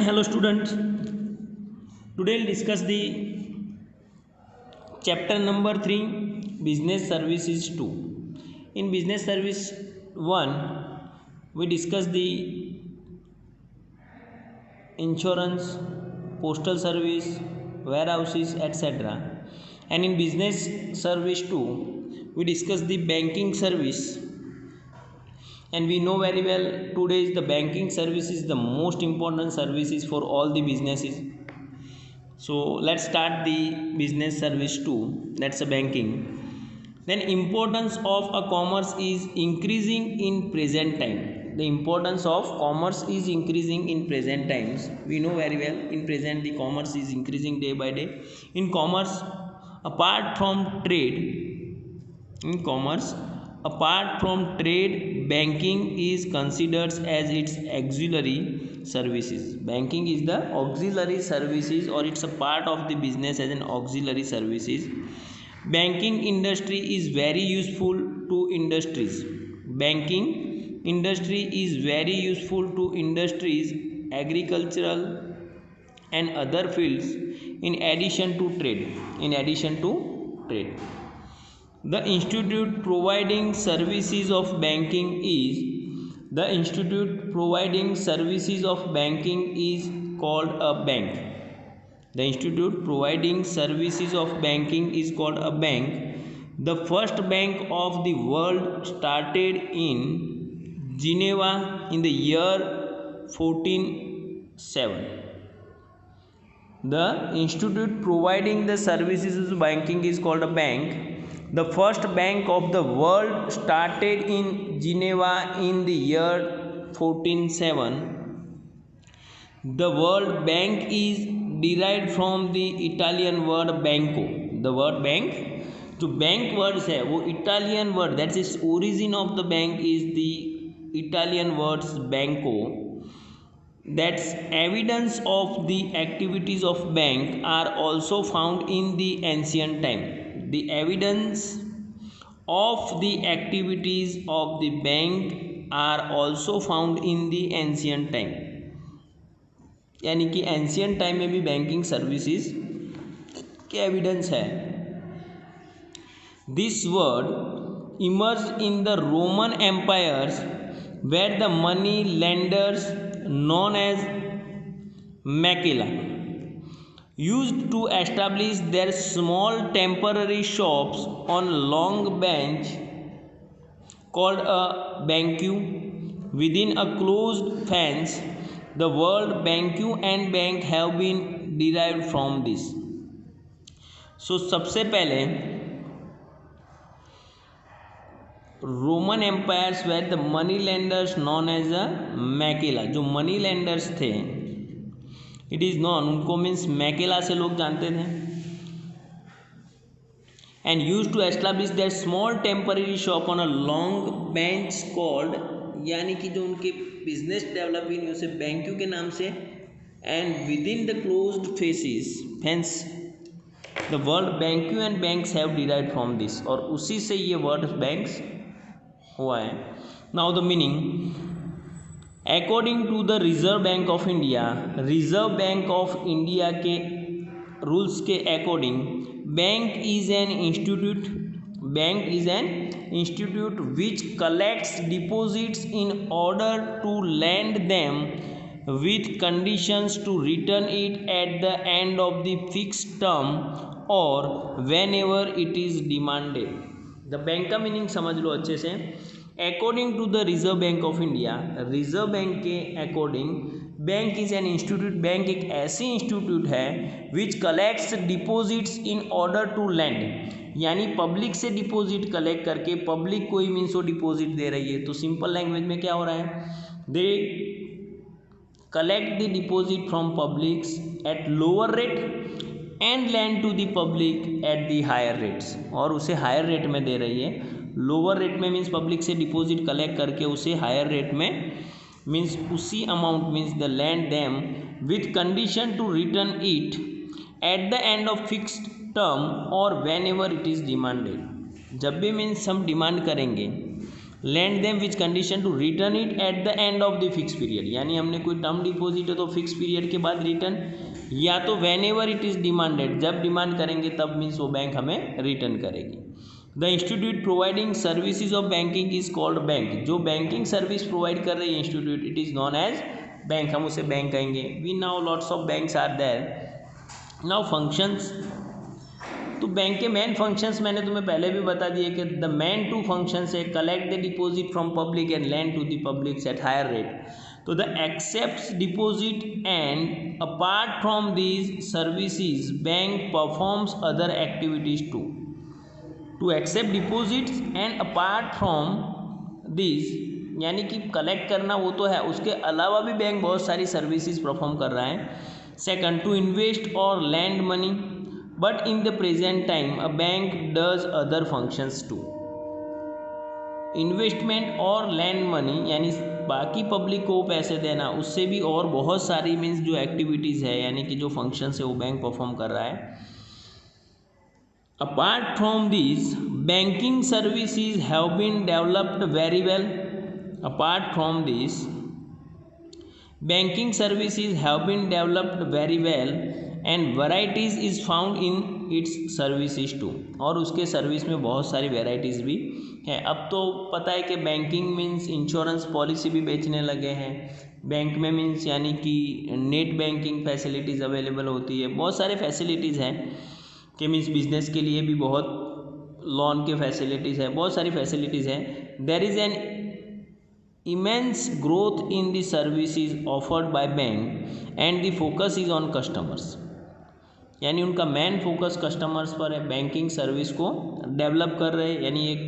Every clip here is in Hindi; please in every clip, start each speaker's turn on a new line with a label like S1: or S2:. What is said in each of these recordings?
S1: Hello students, today we'll discuss the chapter number 3 business services 2. In business service 1 we discuss the insurance, postal service, warehouses, etc. And in business service 2 we discuss the banking service. And we know very well today the banking service is the most important services for all the businesses. So let's start the business service 2, that's a banking. Then importance of a commerce is increasing in present time. The importance of commerce is increasing in present times. We know very well in present the commerce is increasing day by day. In commerce, apart from trade, banking is considered as its auxiliary services. Banking is the auxiliary services, or it's a part of the business as an auxiliary services. Banking industry is very useful to industries. Banking industry is very useful to industries, agricultural and other fields in addition to trade. The institute providing services of banking is called a bank. The institute providing services of banking is called a bank. The first bank of the world started in Geneva in the year 1407. The institute providing the services of banking is called a bank. The first bank of the world started in Geneva in the year 1407. The word bank is derived from the Italian word banco. The word bank, जो बैंक वर्ड्स है वो Italian word, that's its origin of the bank is the Italian words बैंको. That's evidence of the activities of bank are also found in the ancient time. The evidence of the activities of the bank are also found in the ancient time. यानी कि एंशियंट टाइम में भी बैंकिंग सर्विसेज के एविडेंस है. This word emerge in the Roman empires where the money lenders known as Makela used to establish their small temporary shops on long bench called a banque within a closed fence. The word banque and bank have been derived from this. So सबसे पहले Roman empires where the money lenders known as a मैकेला. जो मनी लेंडर्स थे, इट इज़ नॉन, उनको मीन्स मैकेला से लोग जानते थे. And use to establish their small temporary shop on a long bench called, यानी कि जो उनके बिजनेस डेवलप हुई उसे बैंक्यू के नाम से. And within the closed faces fence the word banque and banks have derived from this, और उसी से ये वर्ड बैंक्स हुआ है. Now the meaning, according to the Reserve Bank of India के रूल्स के according, bank is an institute which collects deposits in order to lend them with conditions to return it at the end of the fixed term or whenever it is demanded. The bank का मीनिंग समझ लो अच्छे से. According to the Reserve Bank of India, Reserve Bank के according bank is an institute, bank एक ऐसी इंस्टीट्यूट है which collects deposits in order to lend, यानी पब्लिक से डिपॉजिट कलेक्ट करके पब्लिक को ही मीन्स वो डिपॉजिट दे रही है. तो सिंपल लैंग्वेज में क्या हो रहा है, दे collect the deposit from publics at lower rate and lend to the public at the higher rates. और उसे हायर रेट में दे रही है. लोअर रेट में मीन्स पब्लिक से डिपॉजिट कलेक्ट करके उसे हायर रेट में मीन्स उसी amount means the lend them with condition to return it at the end of fixed term और whenever it is demanded. जब भी मीन्स हम डिमांड करेंगे lend them which condition to return it at the end of the fix period, यानी हमने कोई टर्म डिपॉजिट है तो फिक्स पीरियड के बाद रिटर्न, या तो whenever it is demanded, जब डिमांड करेंगे तब मीन्स वो बैंक हमें रिटर्न करेगी। The institute providing services of banking is called bank, जो बैंकिंग सर्विस प्रोवाइड कर रही है institute, it is known as bank, हम उसे बैंक कहेंगे। We now lots of banks are there. Now functions, तो बैंक के मेन फंक्शंस मैंने तुम्हें पहले भी बता दिए कि द मेन टू फंक्शंस है collect the deposit from public and lend to the public at higher rate. तो the accept deposit and apart from these services bank performs other activities to accept deposits and apart from this, यानी कि कलेक्ट करना वो तो है, उसके अलावा भी बैंक बहुत सारी सर्विसेज परफॉर्म कर रहा है। सेकंड, टू इन्वेस्ट और lend money, but in the present time a bank does other functions too. Investment और लैंड मनी यानी बाकी पब्लिक को पैसे देना, उससे भी और बहुत सारी मीन्स जो एक्टिविटीज़ है यानी कि जो फंक्शंस है वो बैंक परफॉर्म कर रहा है। Apart from this banking services have been developed very well. Apart from this banking services have been developed very well and varieties is found in its services too, और उसके सर्विस में बहुत सारी वेराइटीज़ भी हैं। अब तो पता है कि बैंकिंग मीन्स इंश्योरेंस पॉलिसी भी बेचने लगे हैं बैंक में, मीन्स यानी कि नेट बैंकिंग फैसिलिटीज़ अवेलेबल होती है, बहुत सारे फैसिलिटीज़ हैं कि मीन्स बिजनेस के लिए भी बहुत लोन के फैसिलिटीज़ है, बहुत सारी फैसिलिटीज़ हैं। There is an immense growth in the services offered by bank and the focus is on customers, यानी उनका मेन फोकस कस्टमर्स पर है, बैंकिंग सर्विस को डेवलप कर रहे हैं। यानी एक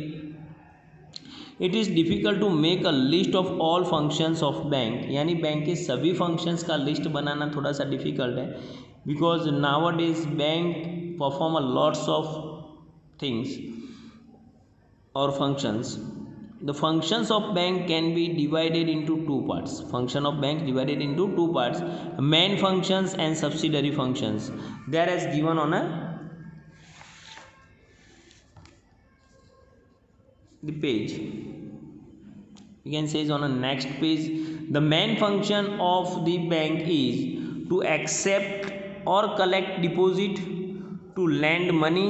S1: it is difficult to make a list of all functions of bank, यानी बैंक के सभी फंक्शंस का लिस्ट बनाना थोड़ा सा डिफ़िकल्ट है, because now days bank perform a lots of things और functions. The functions of bank can be divided into two parts. Function of bank divided into two parts: main functions and subsidiary functions. They are as given on the page. You can say is on a next page. The main function of the bank is to accept or collect deposit, to lend money,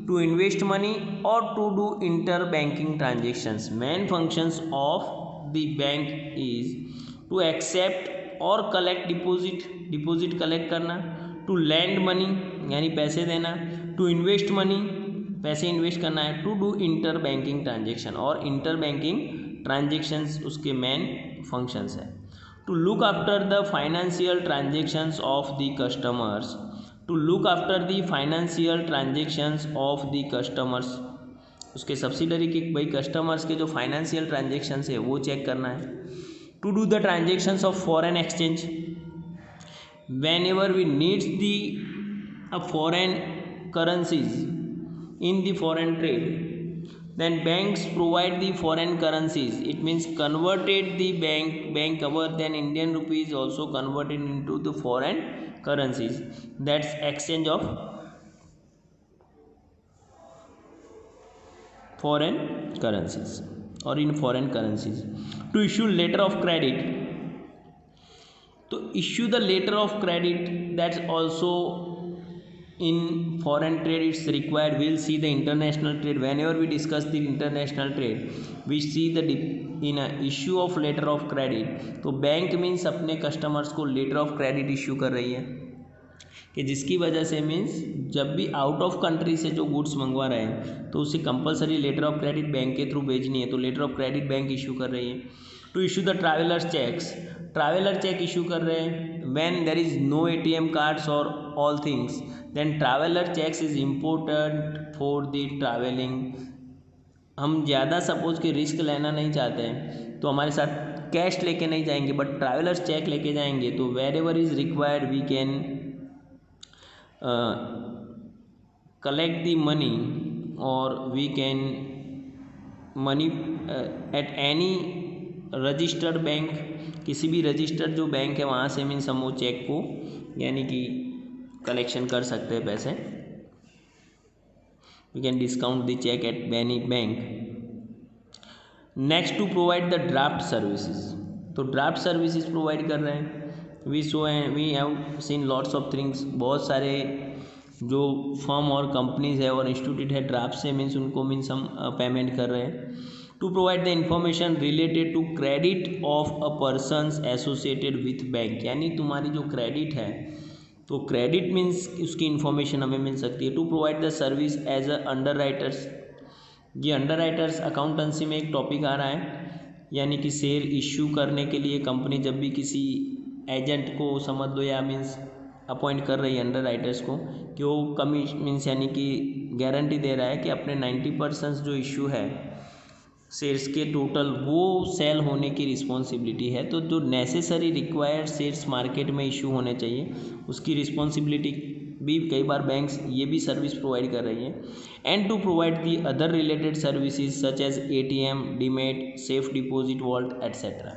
S1: to invest money or to do interbanking transactions. Main functions of the bank is to accept or collect deposit collect करना, to lend money यानी पैसे देना, to invest money पैसे इन्वेस्ट करना है, to do interbanking transaction और interbanking transactions उसके मेन functions है। To look after the financial transactions of the customers, to look after the financial transactions of the customers, उसके सब्सिडरी के भाई कस्टमर्स के जो फाइनेंशियल ट्रांजेक्शन्स है वो चेक करना है। To do the transactions of foreign exchange, whenever we needs the foreign currencies in the foreign trade, then banks provide the foreign currencies, it means converted the bank our then Indian rupees also converted into the foreign currencies, that's exchange of foreign currencies or in foreign currencies. To issue letter of credit, to issue the letter of credit, that's also in foreign trade it's required. We'll see the international trade, whenever we discuss the international trade we see the in a issue of letter of credit, तो बैंक मीन्स अपने कस्टमर्स को लेटर ऑफ क्रेडिट इशू कर रही है कि जिसकी वजह से मीन्स जब भी आउट ऑफ कंट्री से जो गुड्स मंगवा रहे हैं तो उसे compulsory letter of credit bank के थ्रू भेजनी है, तो letter of credit bank issue कर रही है। To issue the travellers cheques, traveller cheque issue कर रहे हैं when there is no ATM cards और all things, then traveller cheques is important for the travelling. हम ज़्यादा सपोज कि रिस्क लेना नहीं चाहते हैं तो हमारे साथ कैश लेके नहीं जाएंगे बट ट्रैवलर्स चेक लेके जाएंगे, तो wherever is required we can collect the money or we can money at any registered bank, किसी भी रजिस्टर्ड जो बैंक है वहाँ से मीन्स हम वो चेक को यानी कि कलेक्शन कर सकते हैं पैसे। We can discount the cheque at any bank. Next to provide the draft services, तो ड्राफ्ट सर्विसेज प्रोवाइड कर रहे हैं। We have seen lots of things, बहुत सारे जो फर्म और कंपनीज है और इंस्टीट्यूट है ड्राफ्ट से मीन्स उनको मीन्स हम पेमेंट कर रहे हैं। To provide the information related to credit of a persons associated with bank, यानी तुम्हारी जो क्रेडिट है तो क्रेडिट मीन्स उसकी इन्फॉर्मेशन हमें मिल सकती है। To provide the service as a underwriters, ये अंडर राइटर्स अकाउंटेंसी में एक टॉपिक आ रहा है, यानी कि शेयर इश्यू करने के लिए कंपनी जब भी किसी एजेंट को समझ दो या मीन्स अपॉइंट कर रही है अंडर राइटर्स को कि वो कमीशन मीन्स यानी कि गारंटी दे रहा है कि अपने 90% जो इश्यू है शेयर्स के टोटल वो सेल होने की रिस्पॉन्सिबिलिटी है। तो जो नेसेसरी रिक्वायर्ड शेयर्स मार्केट में इशू होने चाहिए उसकी रिस्पॉन्सिबिलिटी भी कई बार बैंक्स ये भी सर्विस प्रोवाइड कर रही है। And to provide the other related services such as ATM, demat, safe deposit vault etcetera.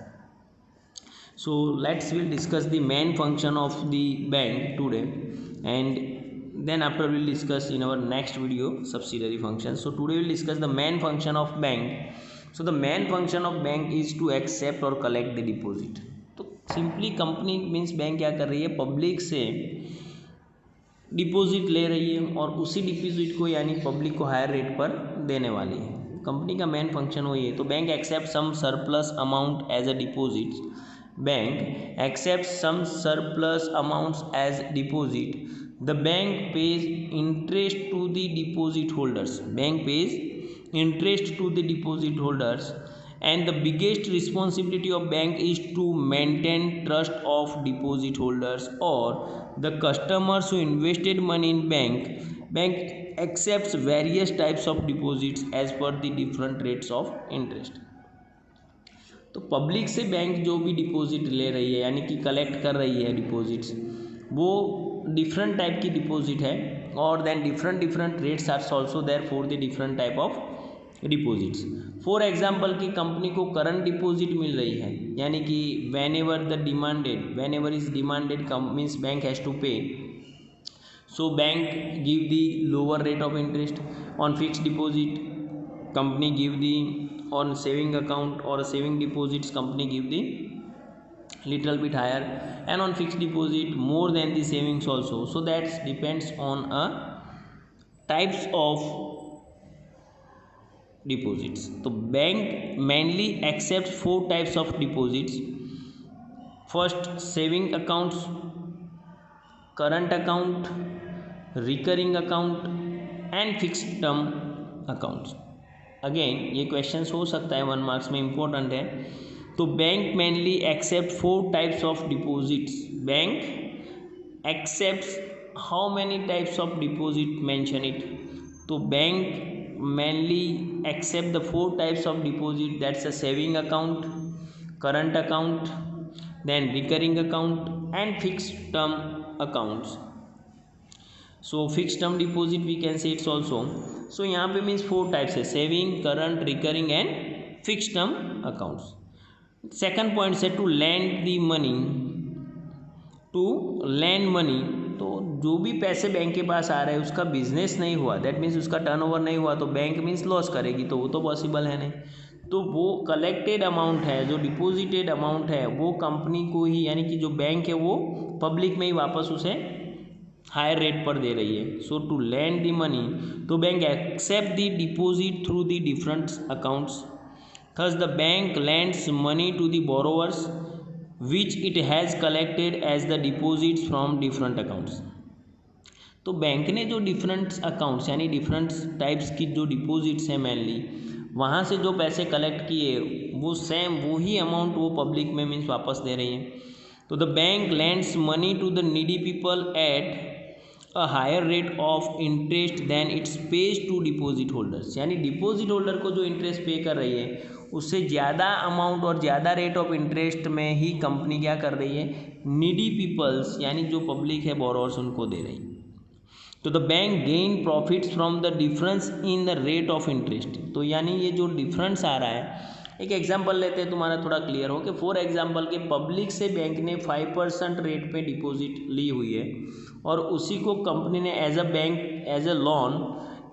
S1: So let's will discuss the main function of the bank today, and then after we'll discuss in our next video subsidiary functions. So today we'll discuss the main function of bank. So the main function of bank is to accept or collect the deposit. तो सिंपली कंपनी मीन्स बैंक क्या कर रही है, पब्लिक से डिपॉजिट ले रही है और उसी डिपॉजिट को यानी पब्लिक को हायर रेट पर देने वाली है। कंपनी का मेन फंक्शन वही है। तो bank accept some surplus amount as a deposit, bank accepts some surplus amounts as deposit, the bank pays interest to the deposit holders, bank pays interest to the deposit holders, and the biggest responsibility of bank is to maintain trust of deposit holders or the customers who invested money in bank accepts various types of deposits as per the different rates of interest। तो पब्लिक से बैंक जो भी डिपॉजिट ले रही है यानी कि कलेक्ट कर रही है डिपॉजिट्स, वो डिफरेंट टाइप की डिपॉजिट है और then different rates are also there for the different type of deposits. For example की कंपनी को करंट डिपॉजिट मिल रही है यानी कि whenever is demanded means bank has to pay, so bank give the lower rate of interest. On fix deposit company give the, on saving account or saving deposits company give the little bit higher, and on fixed deposit more than the savings also. So that depends on a types of deposits। तो bank mainly accepts 4 types of deposits। first saving accounts, current account, recurring account and fixed term accounts। Again ये क्वेश्चन हो सकता है 1 मार्क्स में, इम्पोर्टेंट है। तो bank mainly accept 4 types of deposits, bank accepts how many types of deposit mention it, तो bank mainly accept the 4 types of deposit, that's a saving account, current account, then recurring account and fix term accounts. So fix term deposit we can say it's also. So यहाँ पे मीन्स 4 टाइप्स है, saving, current, recurring and fix term accounts. Second point say to lend the money, to lend money, तो जो भी पैसे बैंक के पास आ रहे हैं उसका बिजनेस नहीं हुआ, दैट मीन्स उसका टर्नओवर नहीं हुआ, तो बैंक मीन्स लॉस करेगी, तो वो तो पॉसिबल है नहीं। तो वो कलेक्टेड अमाउंट है, जो डिपॉजिटेड अमाउंट है वो कंपनी को ही यानी कि जो बैंक है वो पब्लिक में ही वापस उसे हायर रेट पर दे रही है। So to lend the money, तो bank accept the deposit through the different accounts, thus the bank lends money to the borrowers which it has collected as the deposits from different accounts. तो बैंक ने जो डिफरेंट अकाउंट्स यानी डिफरेंट टाइप्स की जो डिपॉजिट्स हैं मेनली वहाँ से जो पैसे कलेक्ट किए वो सेम वही अमाउंट वो पब्लिक में मीन्स वापस दे रही है। तो the bank lends money to the needy people at a higher rate of interest than its pays to deposit holders, यानी डिपॉजिट होल्डर को जो इंटरेस्ट पे कर रही है उससे ज़्यादा अमाउंट और ज़्यादा रेट ऑफ इंटरेस्ट में ही कंपनी क्या कर रही है, नीडी पीपल्स यानी जो पब्लिक है बोरोवर्स उनको दे रही है। तो the bank gain profits from the difference in the rate of interest, तो यानी ये जो डिफरेंस आ रहा है, एक एग्जांपल लेते हैं तुम्हारा थोड़ा क्लियर हो कि फॉर एग्जांपल के पब्लिक से बैंक ने 5% रेट पे डिपॉजिट ली हुई है और उसी को कंपनी ने as a bank as a loan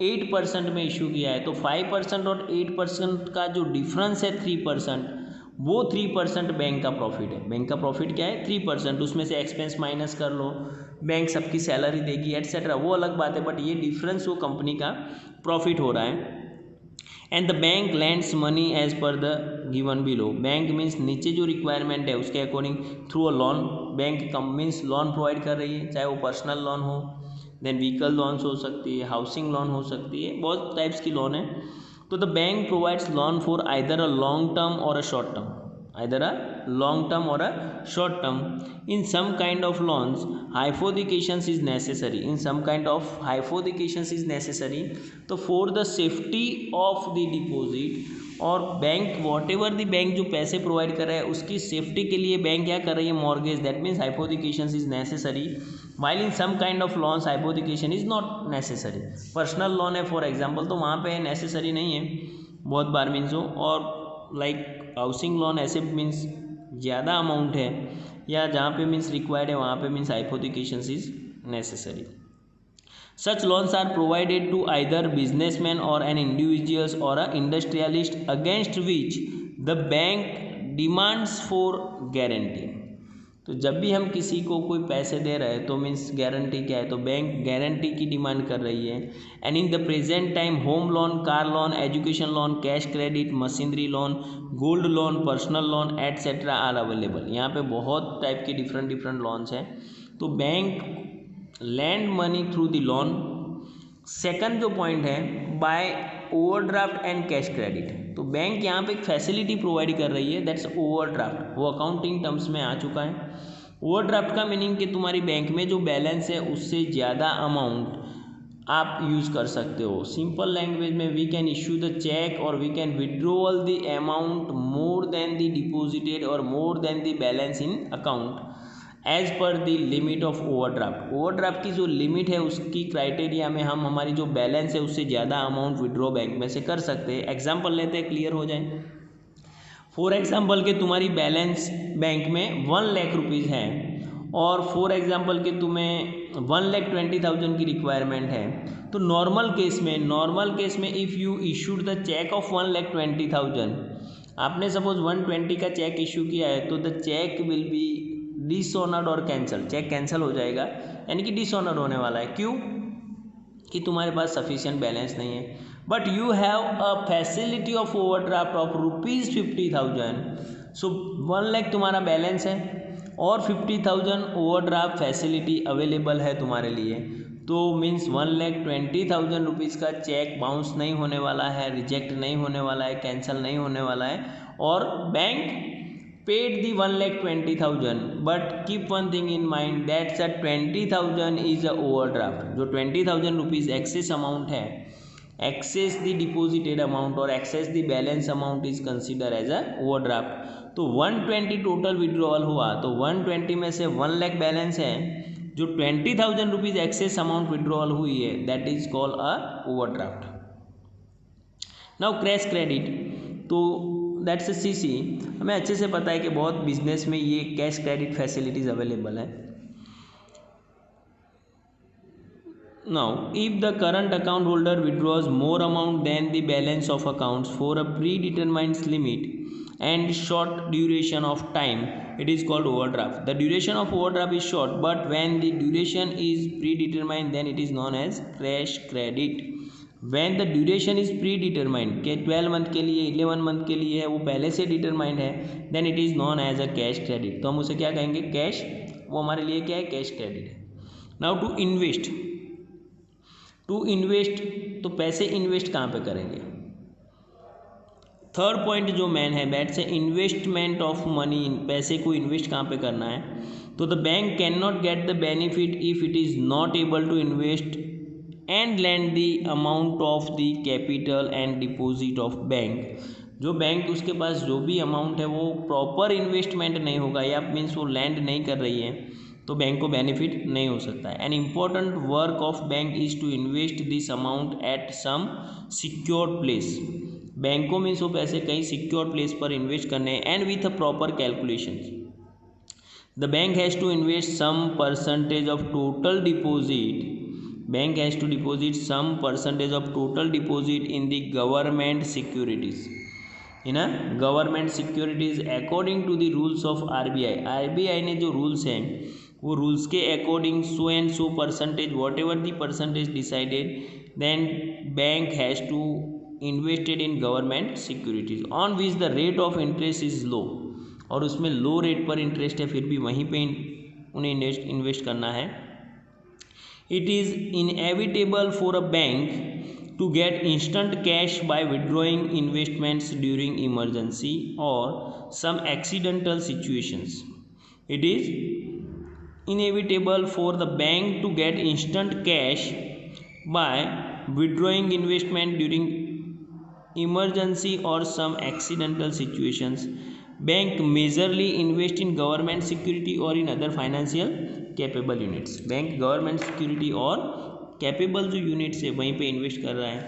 S1: 8% में इशू किया है, तो 5% और 8% का जो डिफरेंस है 3%, वो 3% बैंक का प्रॉफिट है। बैंक का प्रॉफिट क्या है? 3%। उसमें से एक्सपेंस माइनस कर लो, बैंक सबकी सैलरी देगी एटसेट्रा, वो अलग बात है, बट ये डिफरेंस वो कंपनी का प्रॉफिट हो रहा है। And the bank lends money as per the given below. Bank means नीचे जो रिक्वायरमेंट है उसके according through a loan, bank come means loan provide कर रही है, चाहे वो पर्सनल लोन हो, देन व्हीकल लोन्स हो सकती है, हाउसिंग लोन हो सकती है, बहुत टाइप्स की लोन है। तो the bank provides loan for either a long term और a short term, either a long term or a short term. In some kind of loans hypothecations is necessary, in some kind of hypothecations is necessary, तो for the safety of the deposit, और bank what ever the bank जो पैसे प्रोवाइड कर रहा है उसकी सेफ्टी के लिए बैंक क्या कर रही है? Mortgage, that means hypothecations is necessary, while in some kind of loans hypothecation is not necessary. Personal loan है फॉर एग्जांपल, तो वहाँ पे नेसेसरी नहीं है बहुत बार मीन्स हो, और लाइक हाउसिंग लोन ऐसे मीन्स ज़्यादा अमाउंट है या जहाँ पे मीन्स रिक्वायर्ड है वहाँ पे means hypothecations is necessary. Such loans are provided to either businessmen or an individuals or a industrialist against which the bank demands for guarantee. तो जब भी हम किसी को कोई पैसे दे रहे हैं तो मीन्स गारंटी क्या है? तो बैंक गारंटी की डिमांड कर रही है। And in the present time home loan, car loan, education loan, cash credit, machinery loan, gold loan, personal loan etcetera are available. यहाँ पे बहुत टाइप के डिफरेंट लोन्स हैं। तो bank lend money through the loan. Second जो पॉइंट है, by overdraft and cash credit, तो बैंक यहाँ पे एक फैसिलिटी प्रोवाइड कर रही है, दैट्स ओवरड्राफ्ट, वो अकाउंटिंग टर्म्स में आ चुका है। ओवरड्राफ्ट का मीनिंग कि तुम्हारी बैंक में जो बैलेंस है उससे ज़्यादा अमाउंट आप यूज़ कर सकते हो। सिंपल लैंग्वेज में we can issue the cheque और we can withdrawal the amount more than the deposited और more than the balance in account as per the limit of overdraft. Overdraft की जो लिमिट है उसकी क्राइटेरिया में हम हमारी जो बैलेंस है उससे ज़्यादा अमाउंट विड्रॉ बैंक में से कर सकते हैं। एग्जांपल लेते हैं, क्लियर हो जाए। फॉर एग्जांपल कि तुम्हारी बैलेंस बैंक में 1 लाख रुपीज़ है और फॉर एग्जांपल कि तुम्हें 1,20,000 की रिक्वायरमेंट है, तो नॉर्मल केस में if you issued the cheque of 1,20,000, आपने सपोज 120 का चेक इशू किया है, तो the cheque will be dishonoured और कैंसल, चेक कैंसिल हो जाएगा, यानी कि डिसऑनर होने वाला है। क्यों? कि तुम्हारे पास सफिशिएंट बैलेंस नहीं है। But you have a facility of overdraft of ₹50,000, सो 1 लाख तुम्हारा बैलेंस है और 50,000 ओवरड्राफ्ट फैसिलिटी अवेलेबल है तुम्हारे लिए, तो मीन्स 1,20,000 रुपीज़ का चेक बाउंस नहीं होने वाला है, रिजेक्ट नहीं होने वाला है, कैंसिल नहीं होने वाला है, और bank paid the 1,20,000, but keep one thing in mind, that's a 20,000 is a overdraft। जो 20,000 रुपीज़ एक्सेस अमाउंट है, एक्सेस द डिपोजिटेड अमाउंट और excess the balance amount is consider as a overdraft. तो 120 टोटल विड्रॉवल हुआ, तो 120 में से 1 लाख बैलेंस है, जो 20,000 रुपीज़ एक्सेस अमाउंट विड्रॉवल हुई है, that is called a overdraft. Now cash credit, तो दैट्स सीसी। हमें अच्छे से पता है कि बहुत बिजनेस में ये कैश क्रेडिट फैसिलिटीज़ अवेलेबल है। Now if the current account holder withdraws more amount than the balance of accounts for a predetermined limit and short duration of time, it is called overdraft. The duration of overdraft is short, but when the duration is predetermined then it is known as cash credit. When the duration is predetermined, के 12 मंथ के लिए 11 मंथ के लिए है, वो पहले से डिटरमाइंड है, then it is known as a cash credit। तो हम उसे क्या कहेंगे? कैश, वो हमारे लिए क्या है? कैश क्रेडिट है। नाउ टू इन्वेस्ट, तो पैसे इन्वेस्ट कहाँ पे करेंगे? थर्ड पॉइंट जो मैन है, दैट्स इन्वेस्टमेंट ऑफ मनी, पैसे को इन्वेस्ट कहाँ पे करना है? तो the bank can not get the benefit if it is not able to invest and lend the amount of the capital and deposit of bank. जो बैंक उसके पास जो भी अमाउंट है वो प्रॉपर इन्वेस्टमेंट नहीं होगा या मीन्स वो लैंड नहीं कर रही है, तो बैंक को बेनिफिट नहीं हो सकता है। An important work of bank is to invest this amount at some secured place. बैंकों में सो पैसे कहीं सिक्योर प्लेस पर इन्वेस्ट करने हैं, and with a proper calculation the bank has to invest some percentage of total deposit bank has to deposit some percentage of total deposit in the government securities, in government securities according to the rules of RBI. RBI ने जो रूल्स हैं वो रूल्स के according so and so percentage, whatever the percentage decided, then bank has to invested in government securities on which the rate of interest is low, और उसमें लो रेट पर इंटरेस्ट है, फिर भी वहीं पे उन्हें इन्वेस्ट करना है। It is inevitable for a bank to get instant cash by withdrawing investments during emergency or some accidental situations. It is inevitable for the bank to get instant cash by withdrawing investment during emergency or some accidental situations. Bank majorly invest in government security or in other financial capable units. Bank government security और कैपेबल जो यूनिट्स है वहीं पे इन्वेस्ट कर रहा है।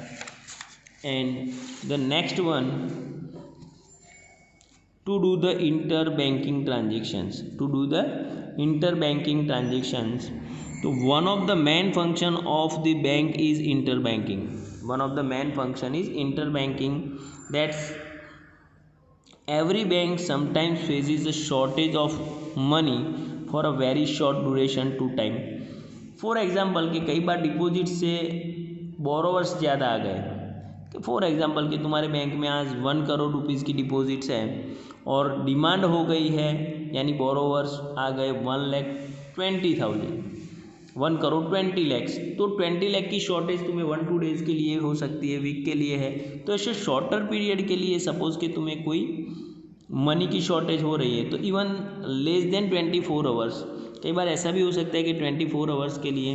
S1: And the next one, to do the inter banking transactions, to do the inter banking transactions, तो one of the main function of the bank is inter banking, one of the main function is inter banking, that's every bank sometimes faces a shortage of money for a very short duration to time. For example कि कई बार डिपॉजिट से बोरोवर्स ज़्यादा आ गए, कि फॉर एग्जाम्पल कि तुम्हारे बैंक में आज 1 करोड़ रुपीज़ की डिपॉजिट्स है और डिमांड हो गई है, यानी बोरोवर्स आ गए 1,20,000, 1 करोड़ 20 लैक्स, तो 20 लाख की शॉर्टेज तुम्हें 1-2 डेज़ के लिए हो सकती है, वीक के लिए है, तो ऐसे शॉर्टर पीरियड के लिए सपोज कि तुम्हें कोई मनी की शॉर्टेज हो रही है, तो इवन लेस देन 24 आवर्स, कई बार ऐसा भी हो सकता है कि 24 आवर्स के लिए,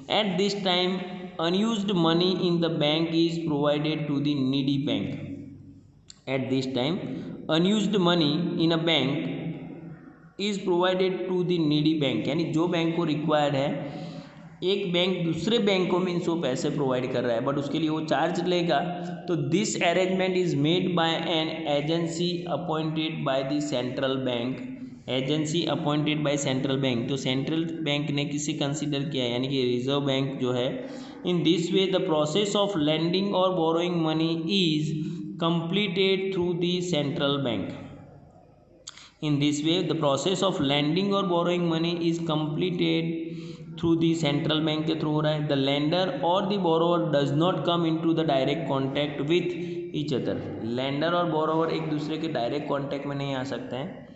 S1: at this time unused money in the bank is provided to the needy bank, at this time unused money in a bank is provided to the needy bank, यानी जो बैंक को रिक्वायर्ड है, एक बैंक दूसरे बैंक को मीन्स वो पैसे प्रोवाइड कर रहा है बट उसके लिए वो चार्ज लेगा, तो this arrangement is made by an agency appointed by the central bank, agency appointed by central bank, तो सेंट्रल बैंक ने किसे कंसीडर किया है, यानी कि रिजर्व बैंक जो है। In this way the process of lending और borrowing money is completed through the central bank, in this way the process of lending और borrowing money is completed through the central bank के थ्रू हो रहा है। द लेंडर और the borrower does not come into the direct contact with each other, lender और बोरोवर एक दूसरे के डायरेक्ट कॉन्टैक्ट में नहीं आ सकते हैं।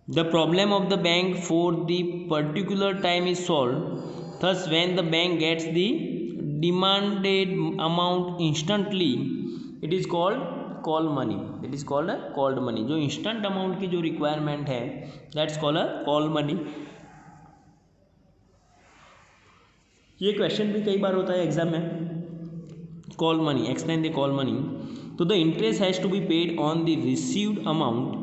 S1: The problem of the bank for the particular time is solve, thus when the bank gets the demanded amount instantly, it is called call money, it is called called money, जो इंस्टेंट अमाउंट की जो रिक्वायरमेंट है that's called a call money. ये क्वेश्चन भी कई बार होता है एग्जाम में, call money, explain the call money, तो the interest has to be paid on the received amount,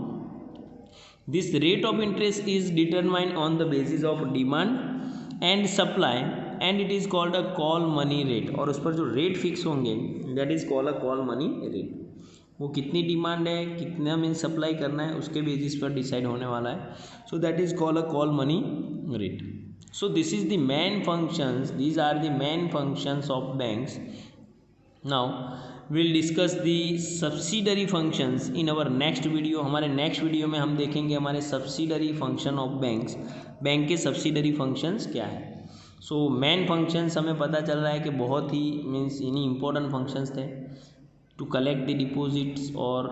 S1: this rate of interest is determined on the basis of demand and supply and it is called a call money rate, और उस पर जो रेट फिक्स होंगे that is called a call money rate, वो कितनी डिमांड है, कितना मीन सप्लाई करना है, उसके बेसिस पर डिसाइड होने वाला है, so that is called a call money rate. So this is the main functions, these are the main functions of banks. Now we'll discuss the subsidiary functions in our next video. हमारे नेक्स्ट वीडियो में हम देखेंगे हमारे subsidiary function of banks, bank के सब्सिडरी फंक्शंस क्या है। सो मेन फंक्शंस हमें पता चल रहा है कि बहुत ही मीन्स इन्हीं इंपॉर्टेंट फंक्शंस थे, टू कलेक्ट द डिपॉजिट्स और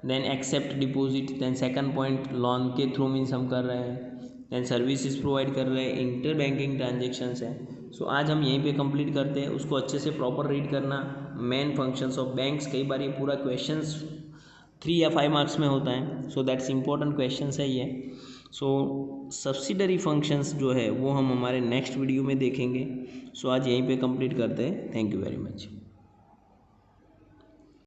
S1: then accept deposit, then second point loan के थ्रू मीन्स हम कर रहे हैं, देन सर्विसेज प्रोवाइड कर रहे हैं, इंटर बैंकिंग ट्रांजेक्शन्स हैं। सो आज हम यहीं पे कंप्लीट करते हैं, उसको अच्छे से प्रॉपर रीड करना, मेन फंक्शंस ऑफ बैंक्स, कई बार ये पूरा क्वेश्चंस 3 या 5 मार्क्स में होता है, सो दैट्स इंपॉर्टेंट क्वेश्चंस है ये। सो सब्सिडरी फंक्शंस जो है वो हम हमारे नेक्स्ट वीडियो में देखेंगे। सो आज यहीं पे कंप्लीट करते हैं, थैंक यू वेरी मच।